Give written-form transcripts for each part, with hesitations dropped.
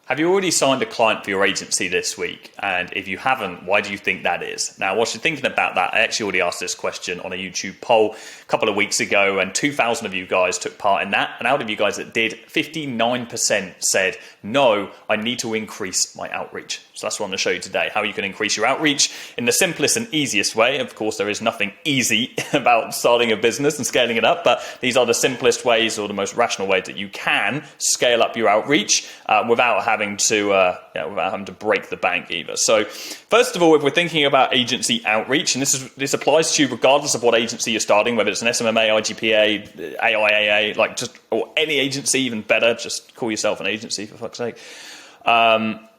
Have you already signed a client for your agency this week? And if you haven't, why do you think that is? Now, whilst you're thinking about that, I actually already asked this question on a YouTube poll a couple of weeks ago, and 2,000 of you guys took part in that. And out of you guys that did, 59% said, no, I need to increase my outreach. So that's what I'm going to show you today, how you can increase your outreach in the simplest and easiest way. Of course, there is nothing easy about starting a business and scaling it up, but these are the simplest ways or the most rational ways that you can scale up your outreach without having to break the bank either. So first of all, if we're thinking about agency outreach, and this applies to you regardless of what agency you're starting, whether it's an SMMA, IGPA, AIAA, or any agency, even better, just call yourself an agency for fuck's sake.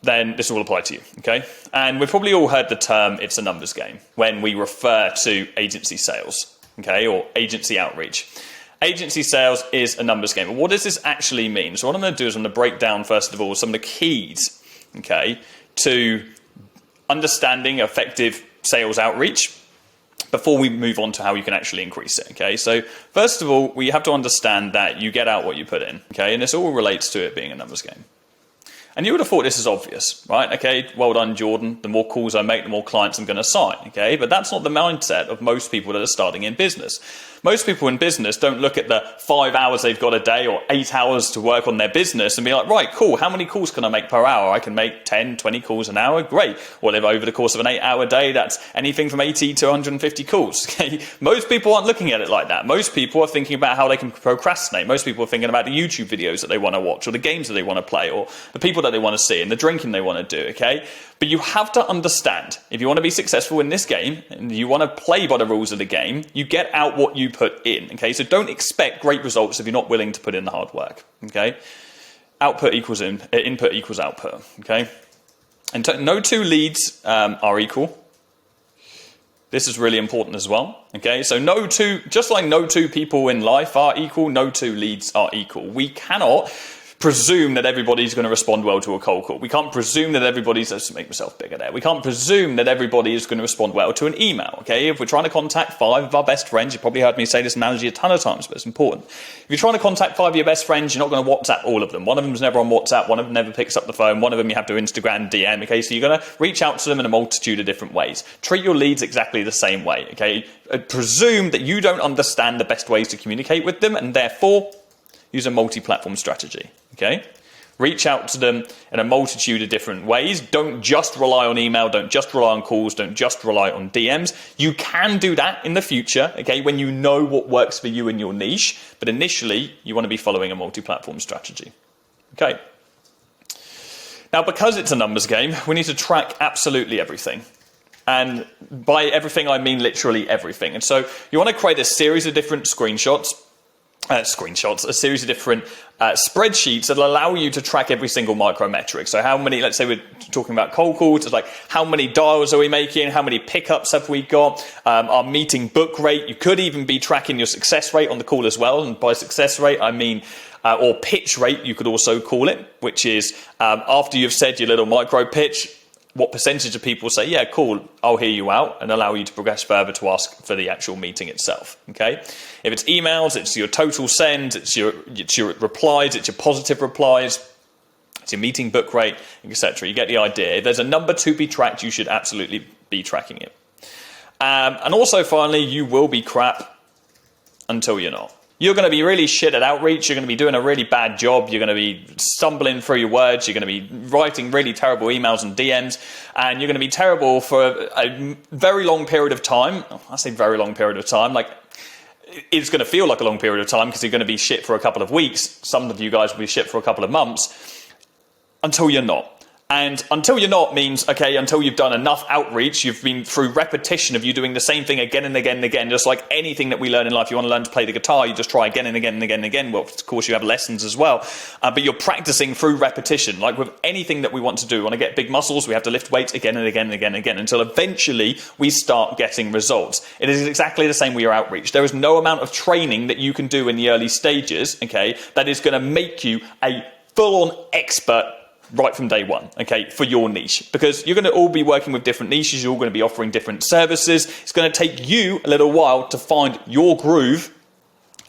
Then this will apply to you, okay? And we've probably all heard the term, it's a numbers game, when we refer to agency sales, okay, or agency outreach. Agency sales is a numbers game. But what does this actually mean? So what I'm going to do is I'm going to break down, first of all, some of the keys, okay, to understanding effective sales outreach before we move on to how you can actually increase it, okay? So first of all, we have to understand that you get out what you put in, okay? And this all relates to it being a numbers game. And you would have thought this is obvious, right? Okay, well done, Jordan. The more calls I make, the more clients I'm going to sign, okay? But that's not the mindset of most people that are starting in business. Most people in business don't look at the 5 hours they've got a day or 8 hours to work on their business and be like, right, cool, how many calls can I make per hour? I can make 10, 20 calls an hour, great. Well, if over the course of an 8-hour day, that's anything from 80 to 150 calls, okay? Most people aren't looking at it like that. Most people are thinking about how they can procrastinate. Most people are thinking about the YouTube videos that they want to watch or the games that they want to play or the people that they want to see and the drinking they want to do, okay? But you have to understand, if you want to be successful in this game and you want to play by the rules of the game, you get out what you put in, okay? So don't expect great results if you're not willing to put in the hard work, okay? Input equals output, okay? And no two leads are equal. This is really important as well, okay? So just like no two people in life are equal, no two leads are equal. We cannot presume that everybody's going to respond well to a cold call. We can't presume that let's make myself bigger there. We can't presume that everybody is going to respond well to an email, okay? If we're trying to contact 5 of our best friends, you've probably heard me say this analogy a ton of times, but it's important. If you're trying to contact 5 of your best friends, you're not going to WhatsApp all of them. One of them's never on WhatsApp, one of them never picks up the phone, one of them you have to Instagram DM, okay? So you're going to reach out to them in a multitude of different ways. Treat your leads exactly the same way, okay? Presume that you don't understand the best ways to communicate with them, and therefore use a multi-platform strategy, okay? Reach out to them in a multitude of different ways. Don't just rely on email. Don't just rely on calls. Don't just rely on DMs. You can do that in the future, okay, when you know what works for you and your niche. But initially, you want to be following a multi-platform strategy, okay? Now, because it's a numbers game, we need to track absolutely everything. And by everything, I mean literally everything. And so you want to create a series of different a series of different spreadsheets that will allow you to track every single micrometric. So how many, let's say we're talking about cold calls, it's like how many dials are we making, how many pickups have we got, our meeting book rate. You could even be tracking your success rate on the call as well. And by success rate, I mean, or pitch rate, you could also call it, which is after you've said your little micro pitch, what percentage of people say, yeah, cool, I'll hear you out, and allow you to progress further to ask for the actual meeting itself, okay? If it's emails, it's your total send, it's your replies, it's your positive replies, it's your meeting book rate, etc. You get the idea. If there's a number to be tracked, you should absolutely be tracking it. And also, finally, you will be crap until you're not. You're going to be really shit at outreach. You're going to be doing a really bad job. You're going to be stumbling through your words. You're going to be writing really terrible emails and DMs. And you're going to be terrible for a very long period of time. I say very long period of time. Like, it's going to feel like a long period of time because you're going to be shit for a couple of weeks. Some of you guys will be shit for a couple of months until you're not. And until you're not means, okay, until you've done enough outreach, you've been through repetition of you doing the same thing again and again and again, just like anything that we learn in life. You want to learn to play the guitar, you just try again and again and again and again. Well, of course, you have lessons as well, but you're practicing through repetition. Like with anything that we want to do, we want to get big muscles, we have to lift weights again and again and again and again until eventually we start getting results. It is exactly the same with your outreach. There is no amount of training that you can do in the early stages, okay, that is going to make you a full-on expert right from day one, okay, for your niche, because you're going to all be working with different niches. You're all going to be offering different services. It's going to take you a little while to find your groove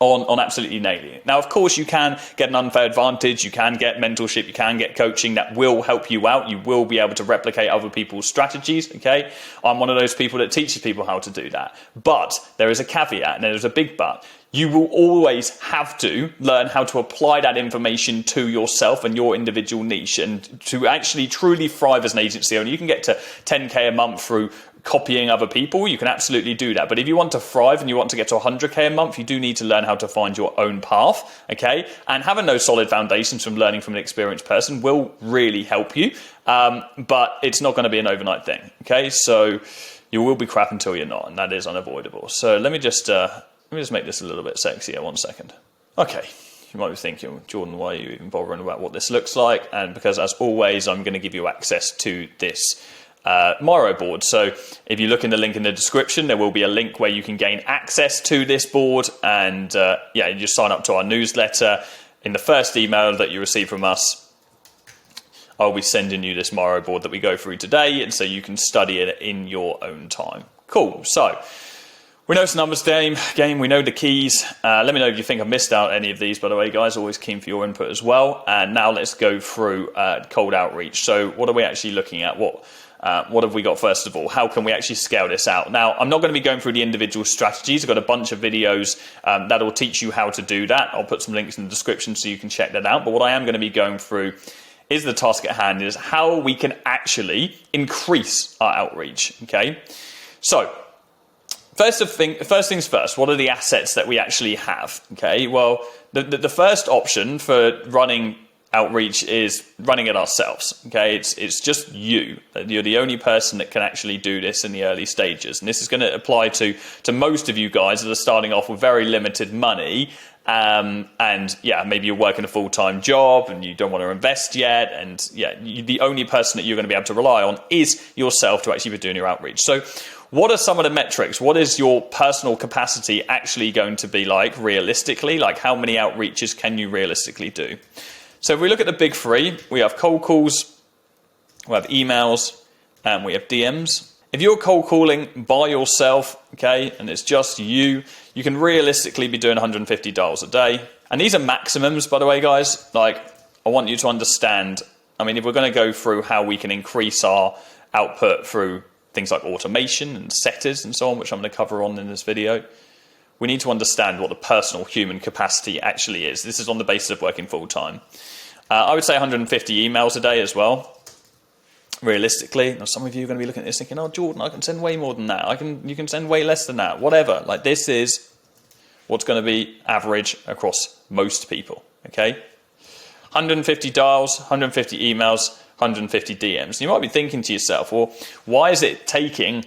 on absolutely nailing it. Now, of course, you can get an unfair advantage, you can get mentorship, you can get coaching that will help you out. You will be able to replicate other people's strategies, okay? I'm one of those people that teaches people how to do that. But there is a caveat, and there's a big but. You will always have to learn how to apply that information to yourself and your individual niche, and to actually truly thrive as an agency owner. You can get to 10K a month through copying other people. You can absolutely do that. But if you want to thrive and you want to get to 100K a month, you do need to learn how to find your own path, okay? And having those solid foundations from learning from an experienced person will really help you. But it's not going to be an overnight thing, okay? So you will be crap until you're not, and that is unavoidable. So let me just make this a little bit sexier. 1 second. Okay. You might be thinking, Jordan, why are you even bothering about what this looks like? And because, as always, I'm going to give you access to this Miro board. So if you look in the link in the description, there will be a link where you can gain access to this board, and you just sign up to our newsletter. In the first email that you receive from us, I'll be sending you this Miro board that we go through today, and so you can study it in your own time. Cool. So we know it's a numbers game. We know the keys. Let me know if you think I've missed out any of these, by the way, guys. Always keen for your input as well. And now let's go through cold outreach. So what are we actually looking at? What have we got first of all? How can we actually scale this out? Now, I'm not going to be going through the individual strategies. I've got a bunch of videos that will teach you how to do that. I'll put some links in the description so you can check that out. But what I am going to be going through is the task at hand, is how we can actually increase our outreach, okay? So First things first, what are the assets that we actually have? Okay, well, the first option for running outreach is running it ourselves. Okay, it's just you. You're the only person that can actually do this in the early stages, and this is going to apply to most of you guys that are starting off with very limited money. And yeah, maybe you're working a full-time job and you don't want to invest yet, and yeah, the only person that you're going to be able to rely on is yourself to actually be doing your outreach. So what are some of the metrics? What is your personal capacity actually going to be like realistically? Like, how many outreaches can you realistically do? So if we look at the big three, we have cold calls, we have emails, and we have DMs. If you're cold calling by yourself, okay, and it's just you, you can realistically be doing 150 dials a day. And these are maximums, by the way, guys. Like, I want you to understand, I mean, if we're going to go through how we can increase our output through things like automation and setters and so on, which I'm going to cover on in this video, we need to understand what the personal human capacity actually is. This is on the basis of working full time. I would say 150 emails a day as well. Realistically, now some of you are going to be looking at this thinking, oh, Jordan, I can send way more than that. You can send way less than that. Whatever. Like, this is what's going to be average across most people. Okay, 150 dials, 150 emails, 150 DMs. And you might be thinking to yourself, well, why is it taking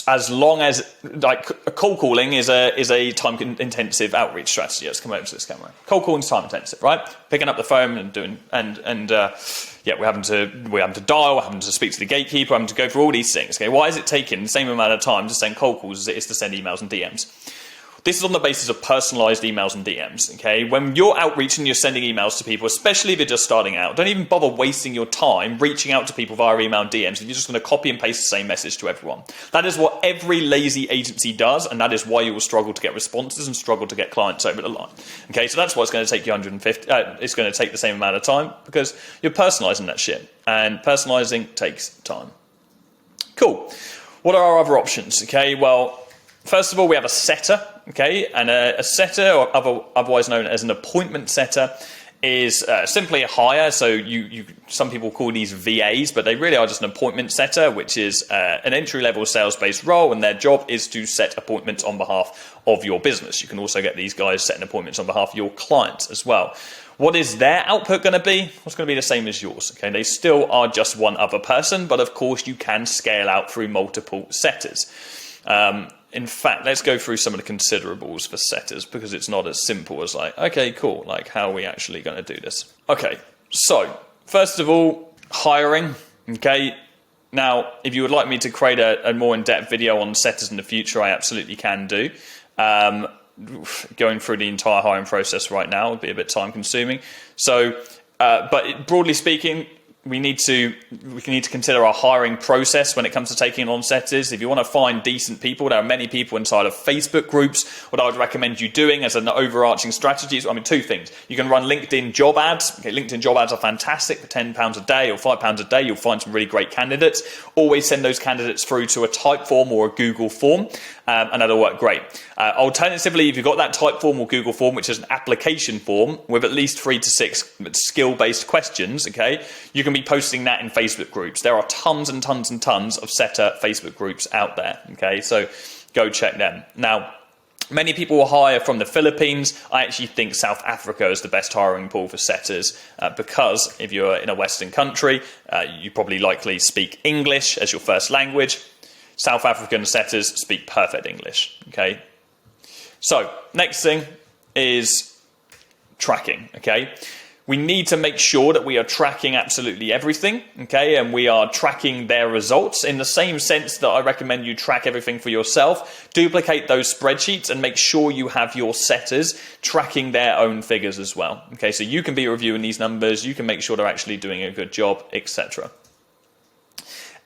as long as, like, cold calling is a time intensive outreach strategy. Let's come over to this camera. Cold calling is time intensive, right? Picking up the phone and doing, yeah, we're having to dial, we're having to speak to the gatekeeper, we're having to go through all these things. Okay, why is it taking the same amount of time to send cold calls as it is to send emails and DMs? This is on the basis of personalized emails and DMs, okay? When you're outreaching, you're sending emails to people, especially if you're just starting out, don't even bother wasting your time reaching out to people via email and DMs. You're just going to copy and paste the same message to everyone. That is what every lazy agency does, and that is why you will struggle to get responses and struggle to get clients over the line. Okay, so that's why it's going to take you 150, it's going to take the same amount of time, because you're personalizing that shit, and personalizing takes time. Cool. What are our other options? Okay, well, first of all, we have a setter, okay, and a setter, or otherwise known as an appointment setter, is simply a hire. So some people call these VAs, but they really are just an appointment setter, which is an entry-level sales-based role, and their job is to set appointments on behalf of your business. You can also get these guys setting appointments on behalf of your clients as well. What is their output going to be? Well, it's going to be the same as yours. Okay, they still are just one other person, but of course you can scale out through multiple setters. In fact, let's go through some of the considerables for setters, because it's not as simple as like, okay, cool, like, how are we actually going to do this? Okay, so first of all, hiring. Okay, now if you would like me to create a more in-depth video on setters in the future, I absolutely can do. Going through the entire hiring process right now would be a bit time consuming. So, but broadly speaking, we need to consider our hiring process when it comes to taking on setters. If you want to find decent people, there are many people inside of Facebook groups. What I would recommend you doing as an overarching strategy is, two things. You can run LinkedIn job ads. Okay, LinkedIn job ads are fantastic for £10 a day or £5 a day. You'll find some really great candidates. Always send those candidates through to a Typeform or a Google form, and that'll work great. Alternatively, if you've got that Typeform or Google form, which is an application form with at least 3 to 6 skill-based questions, okay, you can be posting that in Facebook groups. There are tons and tons and tons of setter Facebook groups out there, okay, so go check them. Now, many people will hire from the Philippines. I actually think South Africa is the best hiring pool for setters because if you're in a Western country, you probably likely speak English as your first language. South African setters speak perfect English, okay? So, next thing is tracking, okay? We need to make sure that we are tracking absolutely everything, okay? And we are tracking their results in the same sense that I recommend you track everything for yourself. Duplicate those spreadsheets and make sure you have your setters tracking their own figures as well, okay? So you can be reviewing these numbers, you can make sure they're actually doing a good job, etc.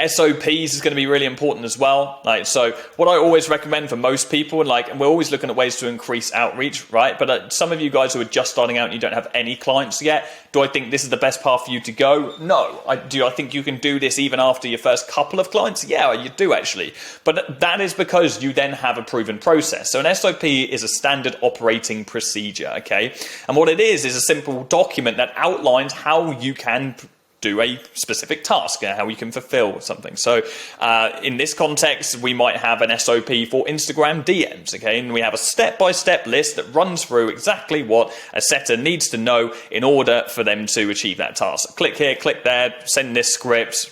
SOPs is going to be really important as well. So what I always recommend for most people, and we're always looking at ways to increase outreach, right? But some of you guys who are just starting out and you don't have any clients yet, do I think this is the best path for you to go? No. I think you can do this even after your first couple of clients? Yeah, you do actually. But that is because you then have a proven process. So an SOP is a standard operating procedure, okay? And what it is a simple document that outlines how you can do a specific task, how you can fulfill something. So in this context, we might have an SOP for Instagram DMs, okay? And we have a step-by-step list that runs through exactly what a setter needs to know in order for them to achieve that task. Click here, click there, send this script,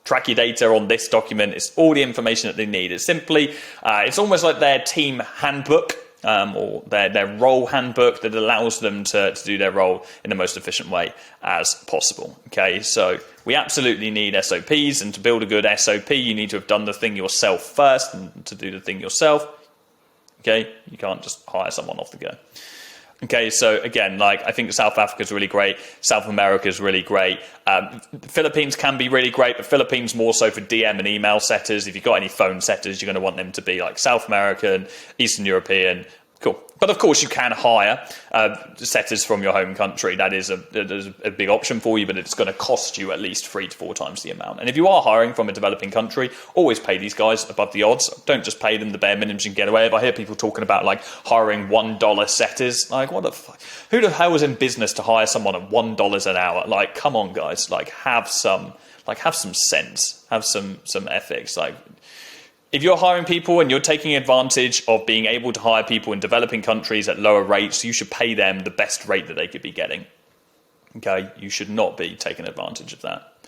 track your data on this document. It's all the information that they need. It's simply, it's almost like their team handbook, or their role handbook that allows them to do their role in the most efficient way as possible. Okay, so we absolutely need SOPs, and to build a good SOP, you need to have done the thing yourself first, and to do the thing yourself, okay, you can't just hire someone off the go. Okay, so again, I think South Africa is really great. South America is really great. The Philippines can be really great, but Philippines more so for DM and email setters. If you've got any phone setters, you're going to want them to be like South American, Eastern European. Cool. But of course, you can hire setters from your home country. That is a big option for you, but it's going to cost you at least 3 to 4 times the amount. And if you are hiring from a developing country, always pay these guys above the odds. Don't just pay them the bare minimums you can get away with. I hear people talking about hiring $1 setters. What the fuck? Who the hell is in business to hire someone at $1 an hour? Come on, guys. Have some sense. Have some ethics. If you're hiring people and you're taking advantage of being able to hire people in developing countries at lower rates, you should pay them the best rate that they could be getting. Okay, you should not be taking advantage of that.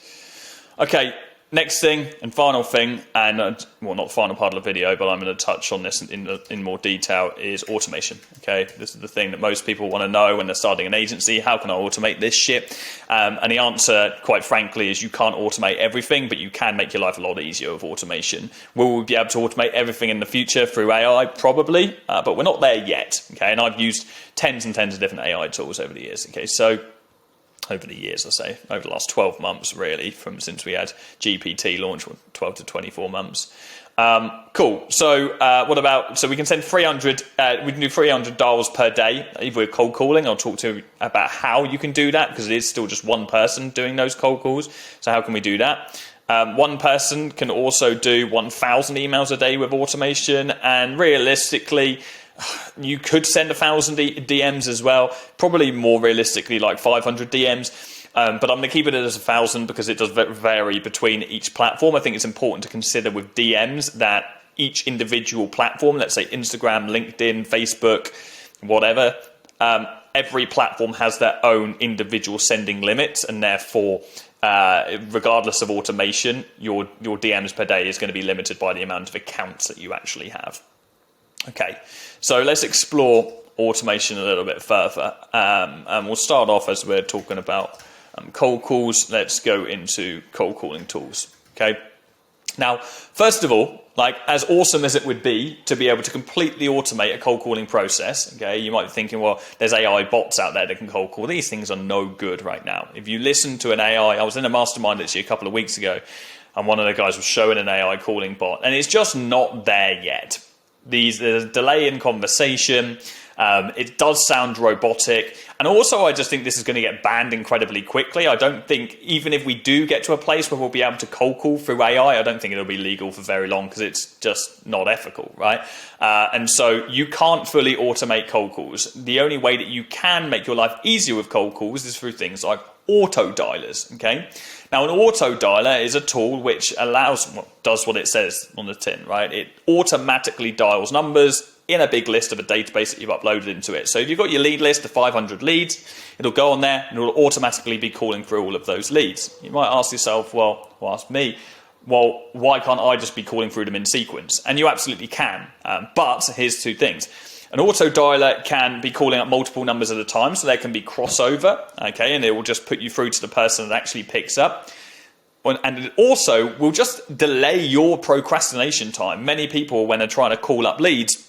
Okay, next thing and final thing, and well, not the final part of the video, but I'm going to touch on this in more detail, is automation. Okay, this is the thing that most people want to know when they're starting an agency. How can I automate this shit? And the answer, quite frankly, is you can't automate everything, but you can make your life a lot easier with automation. Will we be able to automate everything in the future through AI? Probably, but we're not there yet. Okay, and I've used tens and tens of different AI tools over the years. Okay, so over the years, I say, over the last 12 months, really, since we had GPT launch, 12 to 24 months. Cool. So so we can send 300, we can do 300 dials per day if we're cold calling. I'll talk to you about how you can do that, because it is still just one person doing those cold calls. So how can we do that? One person can also do 1,000 emails a day with automation, and realistically, you could send 1,000 DMs as well, probably more realistically 500 DMs, but I'm going to keep it as 1,000 because it does vary between each platform. I think it's important to consider with DMs that each individual platform, let's say Instagram, LinkedIn, Facebook, whatever, every platform has their own individual sending limits, and therefore, regardless of automation, your DMs per day is going to be limited by the amount of accounts that you actually have. Okay, so let's explore automation a little bit further. And we'll start off, as we're talking about cold calls. Let's go into cold calling tools. Okay, Now, first of all, like as awesome as it would be to be able to completely automate a cold calling process, okay, you might be thinking, well, there's AI bots out there that can cold call. These things are no good right now. If you listen to an AI, I was in a mastermind actually a couple of weeks ago, and one of the guys was showing an AI calling bot, and it's just not there yet. There's a delay in conversation. It does sound robotic. And also, I just think this is going to get banned incredibly quickly. I don't think, even if we do get to a place where we'll be able to cold call through AI, I don't think it'll be legal for very long because it's just not ethical, right? And so you can't fully automate cold calls. The only way that you can make your life easier with cold calls is through things like auto dialers, okay? Now, an auto dialer is a tool which does what it says on the tin, right? It automatically dials numbers in a big list of a database that you've uploaded into it. So if you've got your lead list of 500 leads, it'll go on there and it'll automatically be calling through all of those leads. You might ask yourself, well, why can't I just be calling through them in sequence? And you absolutely can. But here's two things. An auto dialer can be calling up multiple numbers at a time, so there can be crossover, okay, and it will just put you through to the person that actually picks up. And it also will just delay your procrastination time. Many people, when they're trying to call up leads,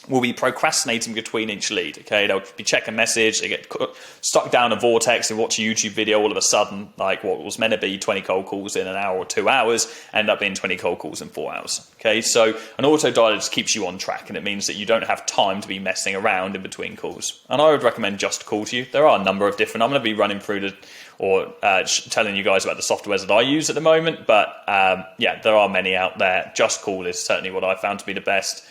will be procrastinating between each lead, okay? They'll be checking a message, they get stuck down a vortex, they watch a YouTube video, all of a sudden, like what was meant to be 20 cold calls in an hour or 2 hours, end up being 20 cold calls in 4 hours, okay? So an auto dialer just keeps you on track, and it means that you don't have time to be messing around in between calls. And I would recommend Just Call to you. There are a number of different, I'm going to be running through telling you guys about the softwares that I use at the moment, but yeah, there are many out there. Just Call is certainly what I found to be the best.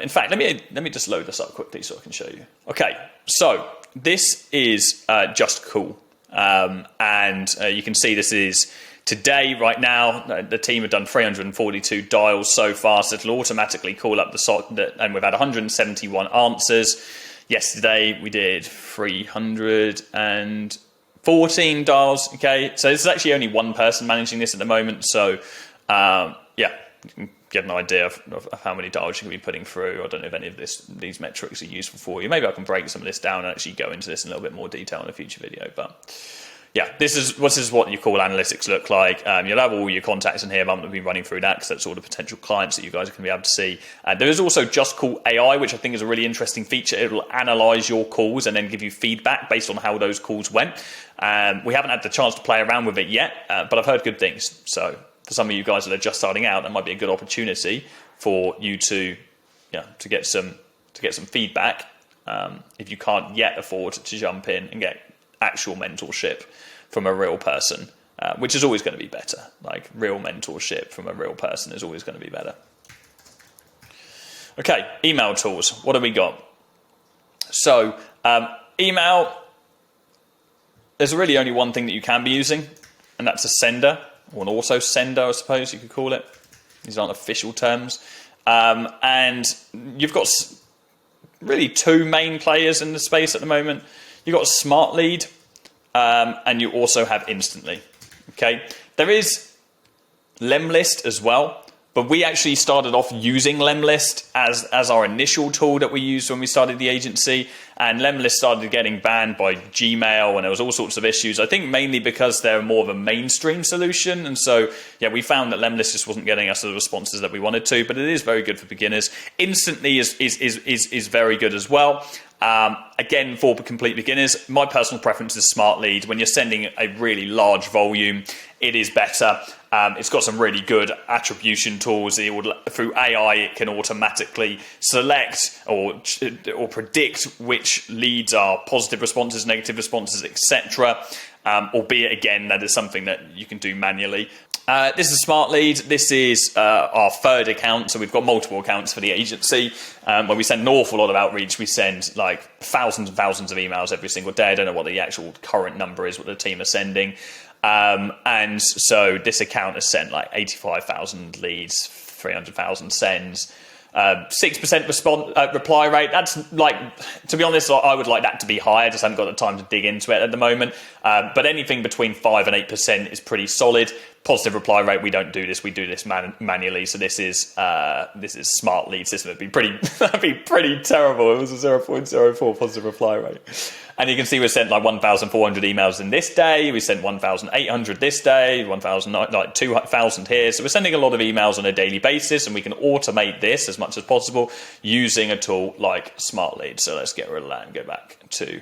In fact, let me just load this up quickly so I can show you. Okay, so this is Just Cool, and you can see this is today, right now. The team have done 342 dials so far, so it'll automatically call up and we've had 171 answers. Yesterday we did 314 dials. Okay, so this is actually only one person managing this at the moment. So yeah, you can get an idea of how many dials you can be putting through. I don't know if any of these metrics are useful for you. Maybe I can break some of this down and actually go into this in a little bit more detail in a future video. But yeah, this is what you call analytics look like. You'll have all your contacts in here, but I'm going to be running through that because that's all the potential clients that you guys are going to be able to see. There is also Just Call AI, which I think is a really interesting feature. It will analyze your calls and then give you feedback based on how those calls went. We haven't had the chance to play around with it yet, but I've heard good things. So for some of you guys that are just starting out, that might be a good opportunity for you to get some feedback if you can't yet afford to jump in and get actual mentorship from a real person, which is always going to be better. Like real mentorship from a real person is always going to be better. Okay, email tools. What have we got? So email, there's really only one thing that you can be using, and that's a sender, or an auto sender, I suppose you could call it. These aren't official terms. And you've got really two main players in the space at the moment. You've got Smartlead, and you also have Instantly. Okay, there is Lemlist as well, but we actually started off using Lemlist as our initial tool that we used when we started the agency, and Lemlist started getting banned by Gmail, and there was all sorts of issues. I think mainly because they're more of a mainstream solution, and so yeah, we found that Lemlist just wasn't getting us the responses that we wanted to. But it is very good for beginners. Instantly is very good as well. Again, for complete beginners, my personal preference is Smartlead. When you're sending a really large volume, it is better. It's got some really good attribution tools. Through AI, it can automatically select or predict which leads are positive responses, negative responses, etc. Albeit, again, that is something that you can do manually. This is Smartlead. This is our third account, so we've got multiple accounts for the agency. When we send an awful lot of outreach, we send like thousands and thousands of emails every single day. I don't know what the actual current number is, what the team are sending. And so this account has sent like 85,000 leads, 300,000 sends. 6% reply rate. That's like, to be honest, I would like that to be higher. I just haven't got the time to dig into it at the moment. But anything between 5 and 8% is pretty solid. Positive reply rate, we don't do this. We do this manually. So this is Smartlead system. That'd be pretty terrible. It was a 0.04 positive reply rate. And you can see we sent like 1,400 emails in this day. We sent 1,800 this day, 1,000, like 2,000 here. So we're sending a lot of emails on a daily basis, and we can automate this as much as possible using a tool like Smartlead. So let's get rid of that and go back to,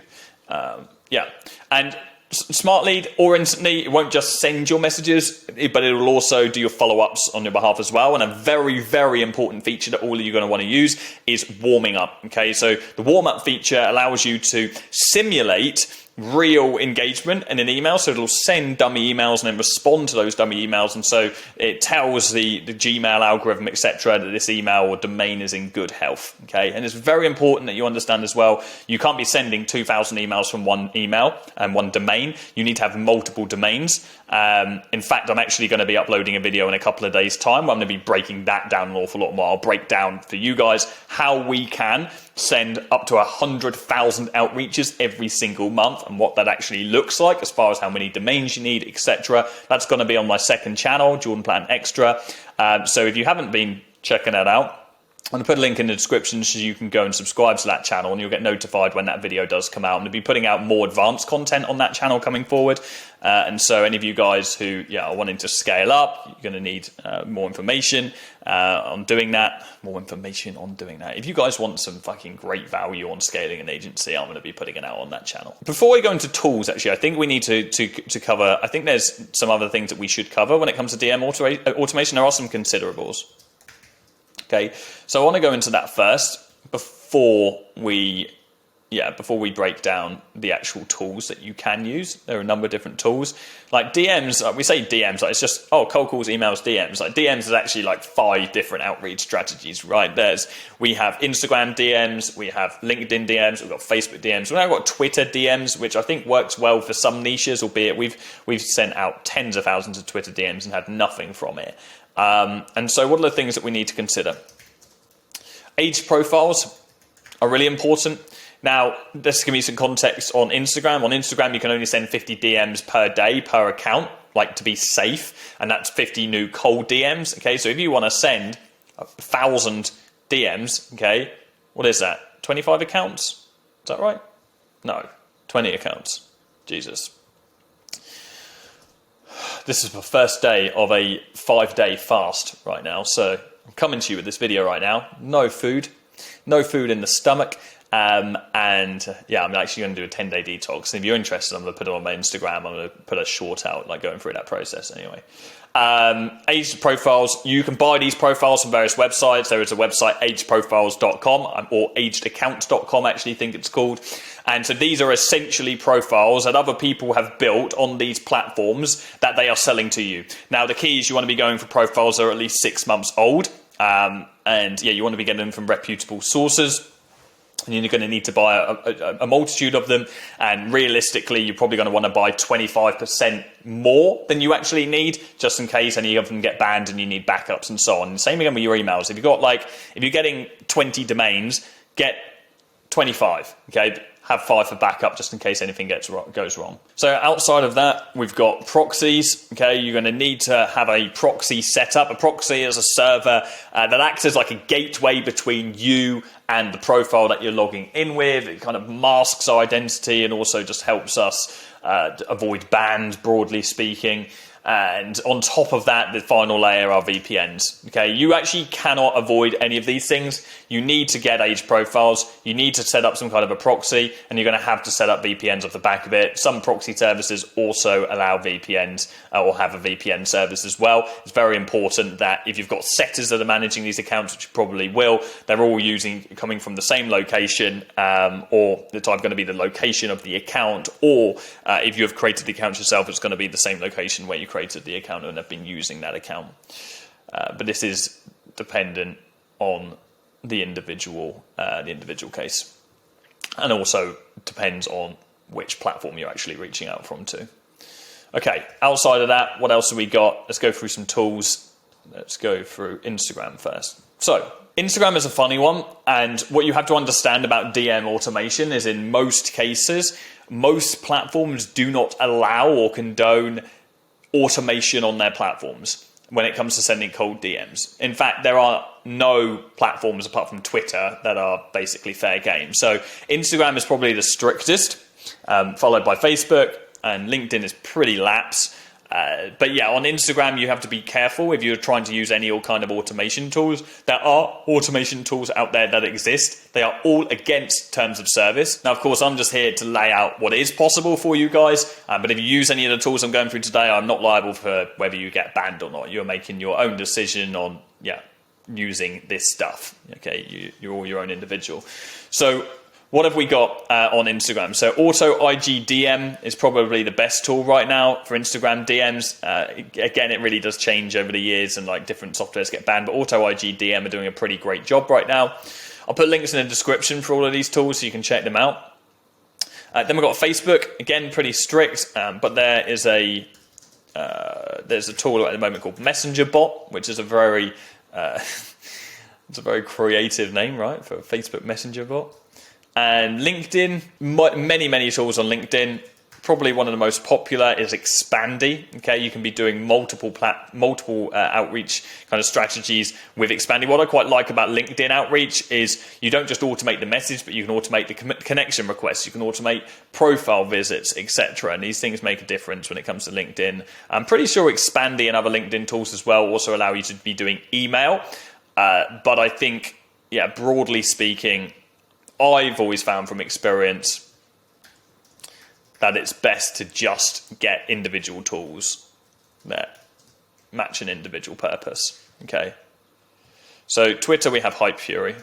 and Smartlead, or instantly, it won't just send your messages, but it will also do your follow-ups on your behalf as well. And a very, very important feature that all of you are going to want to use is warming up. Okay, so the warm-up feature allows you to simulate real engagement in an email. So it'll send dummy emails and then respond to those dummy emails. And so it tells the Gmail algorithm, etc., that this email or domain is in good health. Okay. And it's very important that you understand as well, you can't be sending 2,000 emails from one email and one domain. You need to have multiple domains. In fact, I'm actually going to be uploading a video in a couple of days' time where I'm going to be breaking that down an awful lot more. I'll break down for you guys how we can send up to 100,000 outreaches every single month and what that actually looks like as far as how many domains you need, etc. That's going to be on my second channel, Jordan Platten Extra. So if you haven't been checking that out, I'm going to put a link in the description so you can go and subscribe to that channel, and you'll get notified when that video does come out. I'm going to be putting out more advanced content on that channel coming forward. And so any of you guys who are wanting to scale up, you're going to need more information on doing that. If you guys want some fucking great value on scaling an agency, I'm going to be putting it out on that channel. Before we go into tools, actually, I think we need to cover, I think there's some other things that we should cover when it comes to DM automation. There are some considerables. Okay, so I want to go into that first before we break down the actual tools that you can use. There are a number of different tools. Like DMs, we say DMs, like it's just, cold calls, emails, DMs. Like DMs is actually like 5 different outreach strategies, right? We have Instagram DMs, we have LinkedIn DMs, we've got Facebook DMs, we've now got Twitter DMs, which I think works well for some niches, albeit we've sent out tens of thousands of Twitter DMs and had nothing from it. And so what are the things that we need to consider? Age profiles are really important. Now, this give me some context on Instagram. On Instagram, you can only send 50 DMs per day per account, like to be safe, and that's 50 new cold DMs. Okay, so if you want to send 1,000 DMs, okay, what is that? 25 accounts? Is that right? No, 20 accounts. Jesus. This is the first day of a 5-day fast right now, so I'm coming to you with this video right now. No food in the stomach. I'm actually going to do a 10-day detox. And if you're interested, I'm going to put it on my Instagram. I'm going to put a short out, like going through that process anyway. Age profiles, you can buy these profiles from various websites. There is a website, ageprofiles.com, or agedaccounts.com, I actually think it's called. And so these are essentially profiles that other people have built on these platforms that they are selling to you. Now, the key is you want to be going for profiles that are at least 6 months old. You want to be getting them from reputable sources. And you're going to need to buy a multitude of them. And realistically, you're probably going to want to buy 25% more than you actually need, just in case any of them get banned and you need backups and so on. And same again with your emails. If you're getting 20 domains, get 25. Okay, have 5 for backup just in case anything goes wrong. So outside of that, we've got proxies. Okay, you're going to need to have a proxy set up. A proxy is a server that acts as like a gateway between you and the profile that you're logging in with. It kind of masks our identity and also just helps us avoid bans, broadly speaking. And on top of that, the final layer are VPNs. Okay, you actually cannot avoid any of these things. You need to get age profiles. You need to set up some kind of a proxy, and you're going to have to set up VPNs off the back of it. Some proxy services also allow VPNs or have a VPN service as well. It's very important that if you've got setters that are managing these accounts, which you probably will, they're all coming from the same location, or it's either going to be the location of the account, or if you have created the account yourself, it's going to be the same location where you created the account and have been using that account. But this is dependent on the individual case, and also depends on which platform you're actually reaching out from to. Okay, outside of that, what else have we got? Let's go through some tools. Let's go through Instagram first. So Instagram is a funny one, and what you have to understand about DM automation is in most cases, most platforms do not allow or condone automation on their platforms when it comes to sending cold DMs. In fact, there are no platforms apart from Twitter that are basically fair game. So Instagram is probably the strictest. followed by Facebook, and LinkedIn is pretty lax. But yeah, on Instagram, you have to be careful if you're trying to use any kind of automation tools. There are automation tools out there that exist. They are all against terms of service. Now, of course, I'm just here to lay out what is possible for you guys. But if you use any of the tools I'm going through today, I'm not liable for whether you get banned or not. You're making your own decision on, using this stuff. Okay, you're all your own individual. So what have we got on Instagram? So Auto IGDM is probably the best tool right now for Instagram DMs. Again, it really does change over the years and like different softwares get banned, but Auto IGDM are doing a pretty great job right now. I'll put links in the description for all of these tools so you can check them out. Then we've got Facebook, again, pretty strict, but there's a tool at the moment called Messenger Bot, which is a very, it's a very creative name, right, for a Facebook Messenger Bot. And LinkedIn, many tools on LinkedIn. Probably one of the most popular is Expandy. Okay, you can be doing multiple outreach kind of strategies with Expandy. What I quite like about LinkedIn outreach is you don't just automate the message, but you can automate the connection requests. You can automate profile visits, etc. And these things make a difference when it comes to LinkedIn. I'm pretty sure Expandy and other LinkedIn tools as well also allow you to be doing email. But I think, broadly speaking, I've always found from experience that it's best to just get individual tools that match an individual purpose. Okay. So Twitter, we have Hype Fury.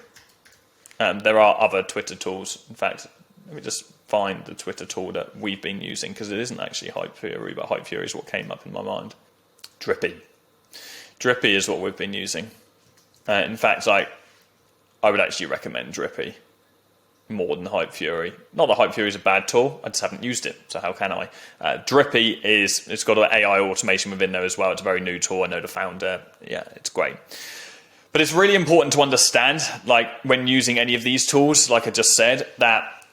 There are other Twitter tools. In fact, let me just find the Twitter tool that we've been using, because it isn't actually Hype Fury, but Hype Fury is what came up in my mind. Drippy. Drippy is what we've been using. In fact, I would actually recommend Drippy more than Hype Fury. Not that Hype Fury is a bad tool, I just haven't used it, so how can I? Drippy it's got an AI automation within there as well. It's a very new tool. I know the founder. Yeah, it's great. But it's really important to understand, like when using any of these tools, like I just said, that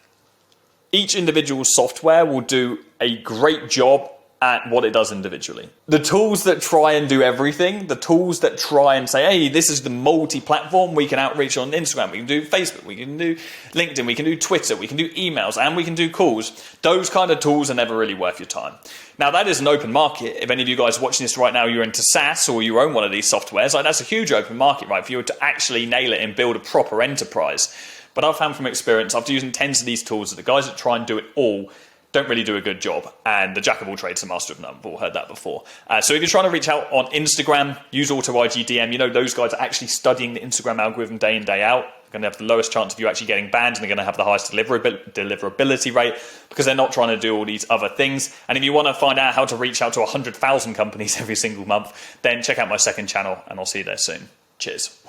each individual software will do a great job at what it does individually. The tools that try and do everything, the tools that try and say, hey, this is the multi-platform, we can outreach on Instagram, we can do Facebook, we can do LinkedIn, we can do Twitter, we can do emails, and we can do calls. Those kind of tools are never really worth your time. Now, that is an open market. If any of you guys watching this right now, you're into SaaS or you own one of these softwares, like that's a huge open market, right? For you to actually nail it and build a proper enterprise. But I've found from experience, after using tens of these tools, that the guys that try and do it all don't really do a good job, and the jack of all trades, the master of none. We've all heard that before. So if you're trying to reach out on Instagram, use Auto IGDM. You know those guys are actually studying the Instagram algorithm day in, day out. They're going to have the lowest chance of you actually getting banned, and they're going to have the highest deliverability rate because they're not trying to do all these other things. And if you want to find out how to reach out to 100,000 companies every single month, then check out my second channel, and I'll see you there soon. Cheers.